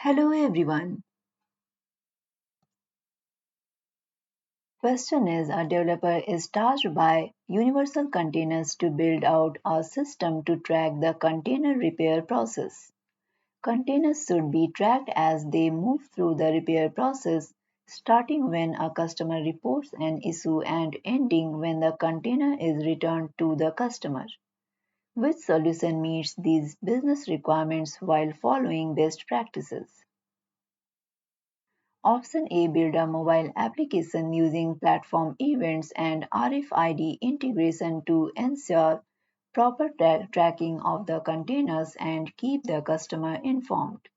Hello everyone. Question is a developer is tasked by Universal Containers to build out a system to track the container repair process. Containers should be tracked as they move through the repair process, starting when a customer reports an issue and ending when the container is returned to the customer. Which solution meets these business requirements while following best practices? Option A, build a mobile application using platform events and RFID integration to ensure proper tracking of the containers and keep the customer informed.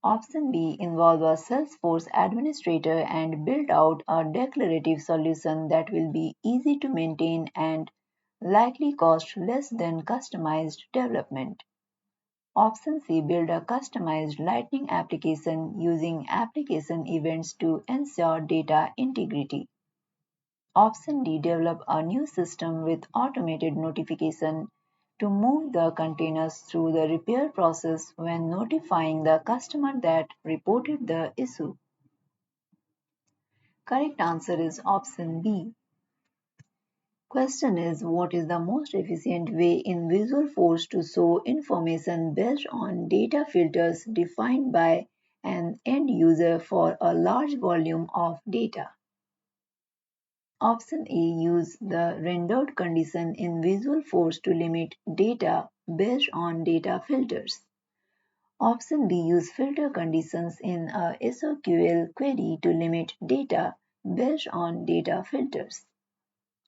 Option B, involve a Salesforce administrator and build out a declarative solution that will be easy to maintain and likely cost less than customized development. Option C, build a customized Lightning application using application events to ensure data integrity. Option D, develop a new system with automated notification to move the containers through the repair process when notifying the customer that reported the issue. Correct answer is option B. Question is, what is the most efficient way in Visual Force to show information based on data filters defined by an end user for a large volume of data? Option A, use the rendered condition in Visual Force to limit data based on data filters. Option B, use filter conditions in a SQL query to limit data based on data filters.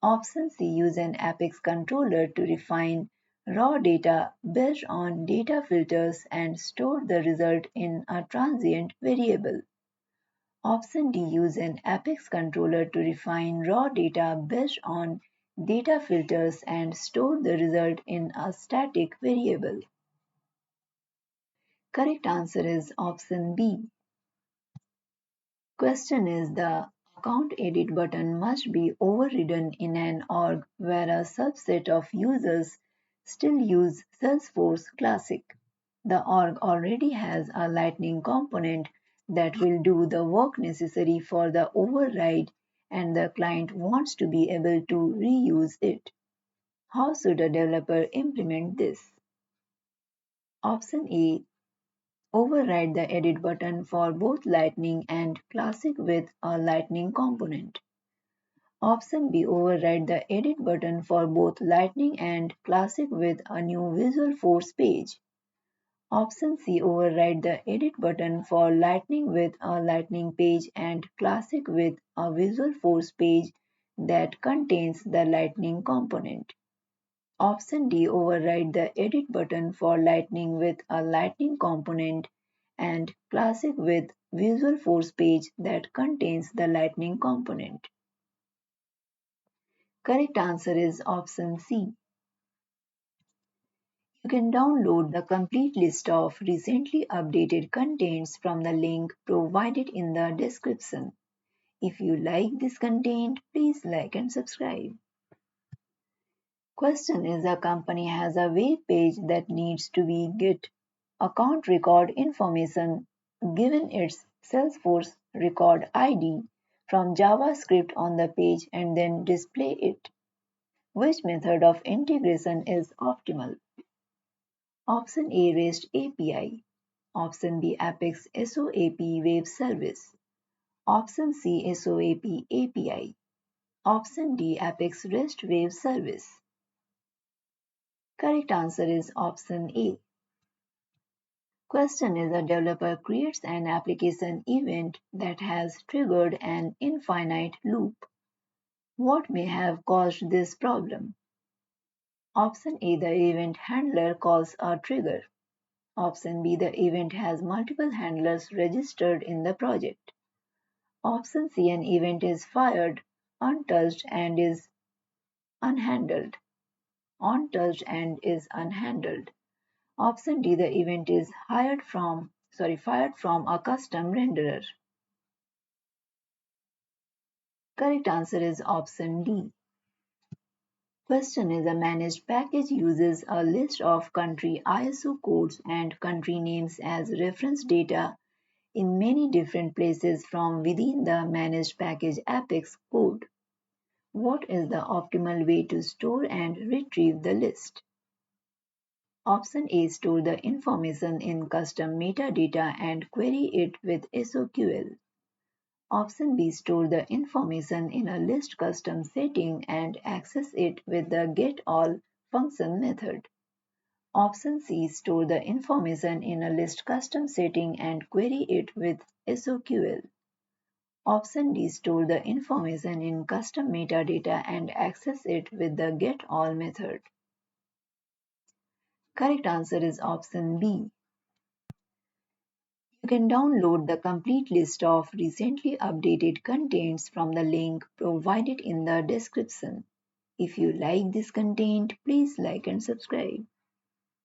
Option C, use an Apex controller to refine raw data based on data filters and store the result in a transient variable. Option D, use an Apex controller to refine raw data based on data filters and store the result in a static variable. Correct answer is option B. Question is, the account edit button must be overridden in an org where a subset of users still use Salesforce Classic. The org already has a Lightning component that will do the work necessary for the override, and the client wants to be able to reuse it. How should a developer implement this? Option A, override the edit button for both Lightning and Classic with a Lightning component. Option B, override the edit button for both Lightning and Classic with a new Visual Force page. Option C, override the edit button for Lightning with a Lightning page and Classic with a Visual Force page that contains the Lightning component. Option D, override the edit button for Lightning with a Lightning component and Classic with Visual Force page that contains the Lightning component. Correct answer is option C. You can download the complete list of recently updated contents from the link provided in the description. If you like this content, please like and subscribe. Question is, a company has a web page that needs to be get account record information given its Salesforce record ID from JavaScript on the page and then display it. Which method of integration is optimal? Option A, REST API. Option B, Apex SOAP Web Service. Option C, SOAP API. Option D, Apex REST Web Service. Correct answer is option A. Question is, a developer creates an application event that has triggered an infinite loop. What may have caused this problem? Option A, the event handler calls a trigger. Option B, the event has multiple handlers registered in the project. Option C, an event is fired, untouched and is unhandled. Untouched and is unhandled. Option D, the event is fired from a custom renderer. Correct answer is option D. Question is, a managed package uses a list of country ISO codes and country names as reference data in many different places from within the managed package Apex code. What is the optimal way to store and retrieve the list? Option A. Store the information in custom metadata and query it with SOQL. Option B. Store the information in a list custom setting and access it with the getAll function method. Option C. Store the information in a list custom setting and query it with SOQL. Option D. Store the information in custom metadata and access it with the getAll method. Correct answer is option B. You can download the complete list of recently updated contents from the link provided in the description. If you like this content, please like and subscribe.